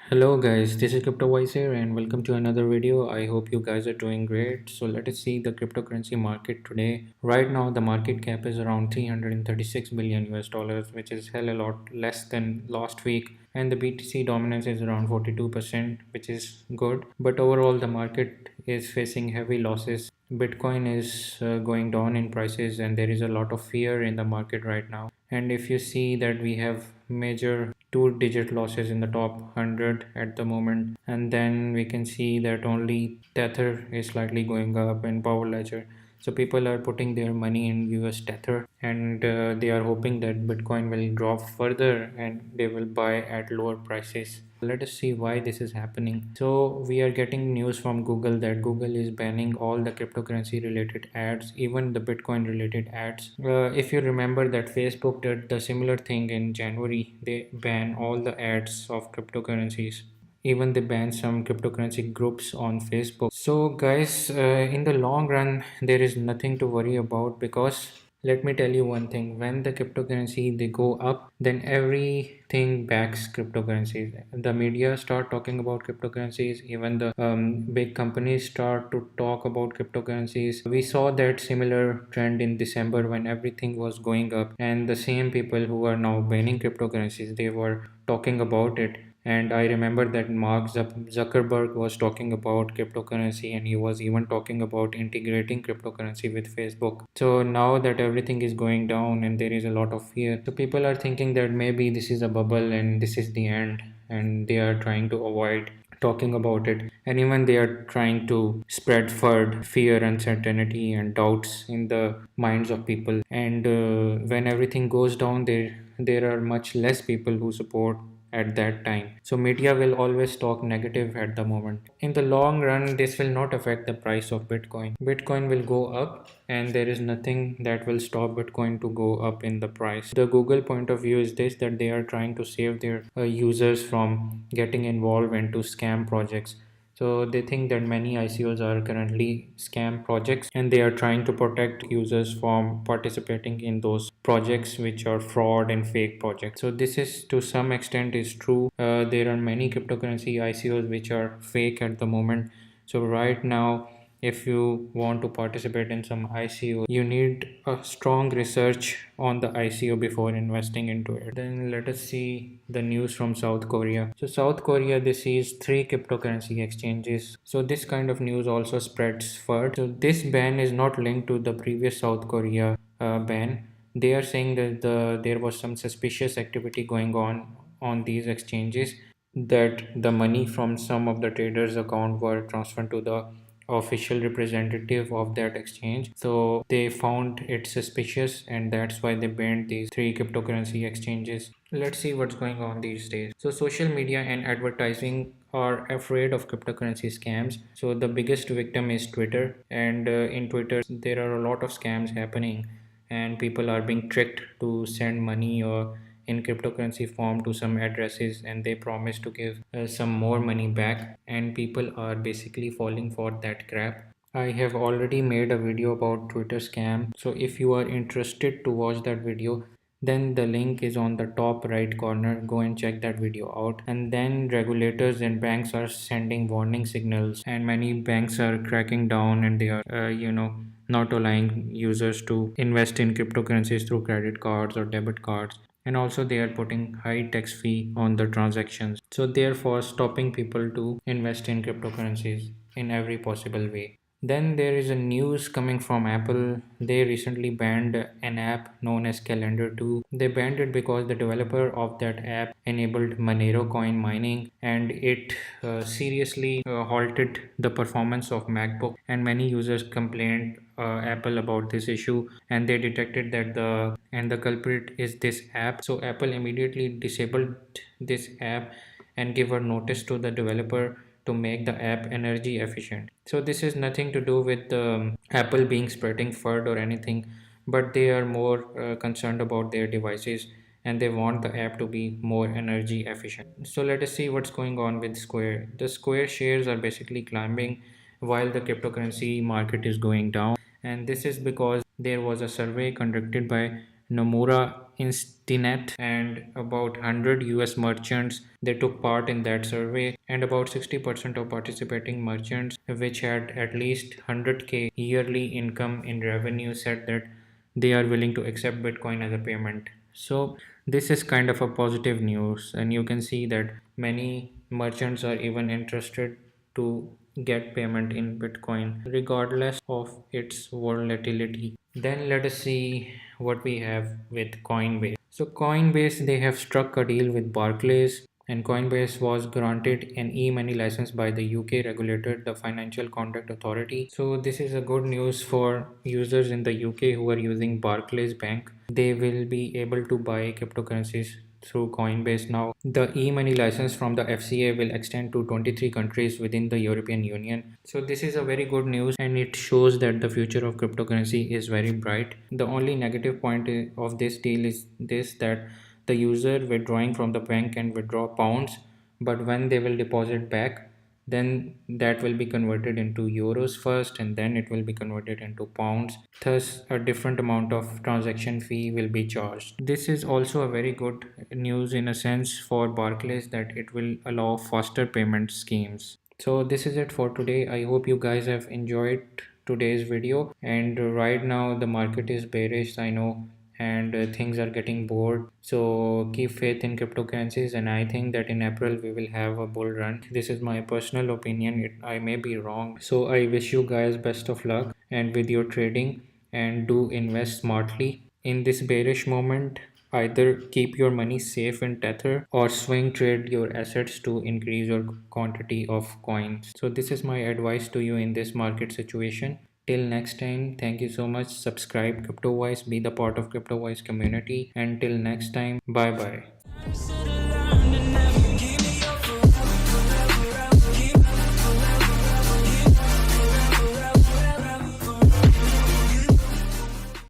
Hello guys, this is CryptoWise here and welcome to another video. I hope you guys are doing great. So let us see the cryptocurrency market today. Right now the market cap is around 336 billion US dollars, which is hell a lot less than last week, and the BTC dominance is around 42%, which is good. But overall the market is facing heavy losses. Bitcoin is going down in prices and there is a lot of fear in the market right now. And if you see that we have major two-digit losses in the top 100 at the moment, and then we can see that only Tether is slightly going up in Power Ledger. So people are putting their money in US Tether, and they are hoping that Bitcoin will drop further and they will buy at lower prices. Let us see why this is happening. So we are getting news from Google that Google is banning all the cryptocurrency related ads, even the Bitcoin related ads. If you remember that Facebook did the similar thing in January, they ban all the ads of cryptocurrencies. Even they ban some cryptocurrency groups on Facebook. So guys, in the long run there is nothing to worry about, because let me tell you one thing: when the cryptocurrency they go up, then everything backs cryptocurrencies. The media start talking about cryptocurrencies, even the big companies start to talk about cryptocurrencies. We saw that similar trend in December when everything was going up, and the same people who are now banning cryptocurrencies, they were talking about it. And I remember that Mark Zuckerberg was talking about cryptocurrency, and he was even talking about integrating cryptocurrency with Facebook. So now that everything is going down and there is a lot of fear, so people are thinking that maybe this is a bubble and this is the end, and they are trying to avoid talking about it. And even they are trying to spread FUD, fear, uncertainty, and doubts in the minds of people. And when everything goes down, there are much less people who support at that time. So media will always talk negative at the moment. In the long run, this will not affect the price of Bitcoin. Bitcoin will go up, and there is nothing that will stop Bitcoin to go up in the price. The Google point of view is this, that they are trying to save their users from getting involved into scam projects. So they think that many ICOs are currently scam projects, and they are trying to protect users from participating in those projects which are fraud and fake projects. So this is to some extent is true. There are many cryptocurrency ICOs which are fake at the moment. So right now, if you want to participate in some ICO, you need a strong research on the ICO before investing into it. Then let us see the news from South Korea. So South Korea, they seized 3 cryptocurrency exchanges. So this kind of news also spreads further. So this ban is not linked to the previous South Korea ban. They are saying that there was some suspicious activity going on these exchanges, that the money from some of the traders account were transferred to the official representative of that exchange. So they found it suspicious, and that's why they banned these 3 cryptocurrency exchanges. Let's see what's going on these days. So social media and advertising are afraid of cryptocurrency scams. So the biggest victim is Twitter, and in Twitter there are a lot of scams happening, and people are being tricked to send money or in cryptocurrency form to some addresses, and they promise to give some more money back, and people are basically falling for that crap. I have already made a video about Twitter scam, so if you are interested to watch that video, then the link is on the top right corner. Go and check that video out. And then regulators and banks are sending warning signals, and many banks are cracking down, and they are not allowing users to invest in cryptocurrencies through credit cards or debit cards. And also they are putting high tax fee on the transactions, so therefore stopping people to invest in cryptocurrencies in every possible way. Then there is a news coming from Apple. They recently banned an app known as Calendar 2. They banned it because the developer of that app enabled Monero coin mining, and it seriously halted the performance of MacBook. And many users complained Apple about this issue, and they detected that the culprit is this app. So Apple immediately disabled this app and give a notice to the developer to make the app energy efficient. So this is nothing to do with Apple being spreading FUD or anything, but they are more concerned about their devices, and they want the app to be more energy efficient. So let us see what's going on with Square. The Square shares are basically climbing, while the cryptocurrency market is going down. And this is because there was a survey conducted by Nomura Instinet, and about 100 US merchants they took part in that survey, and about 60% of participating merchants which had at least 100k yearly income in revenue said that they are willing to accept Bitcoin as a payment. So this is kind of a positive news, and you can see that many merchants are even interested to get payment in Bitcoin regardless of its volatility. Then let us see what we have with Coinbase. So Coinbase, they have struck a deal with Barclays, and Coinbase was granted an e-money license by the UK regulator, the Financial Conduct Authority. So this is a good news for users in the UK who are using Barclays Bank. They will be able to buy cryptocurrencies through Coinbase now. The e-money license from the FCA will extend to 23 countries within the European Union. So this is a very good news, and it shows that the future of cryptocurrency is very bright. The only negative point of this deal is this, that the user withdrawing from the bank can withdraw pounds, but when they will deposit back, then that will be converted into euros first, and then it will be converted into pounds. Thus a different amount of transaction fee will be charged. This is also a very good news in a sense for Barclays, that it will allow faster payment schemes. So this is it for today. I hope you guys have enjoyed today's video. And right now the market is bearish, I know, and things are getting bored. So keep faith in cryptocurrencies, and I think that in April we will have a bull run. This is my personal opinion. I may be wrong. So I wish you guys best of luck and with your trading, and do invest smartly in this bearish moment. Either keep your money safe in Tether or swing trade your assets to increase your quantity of coins. So this is my advice to you in this market situation. Till next time, thank you so much. Subscribe CryptoWise, be the part of CryptoWise community. Until next time, bye bye.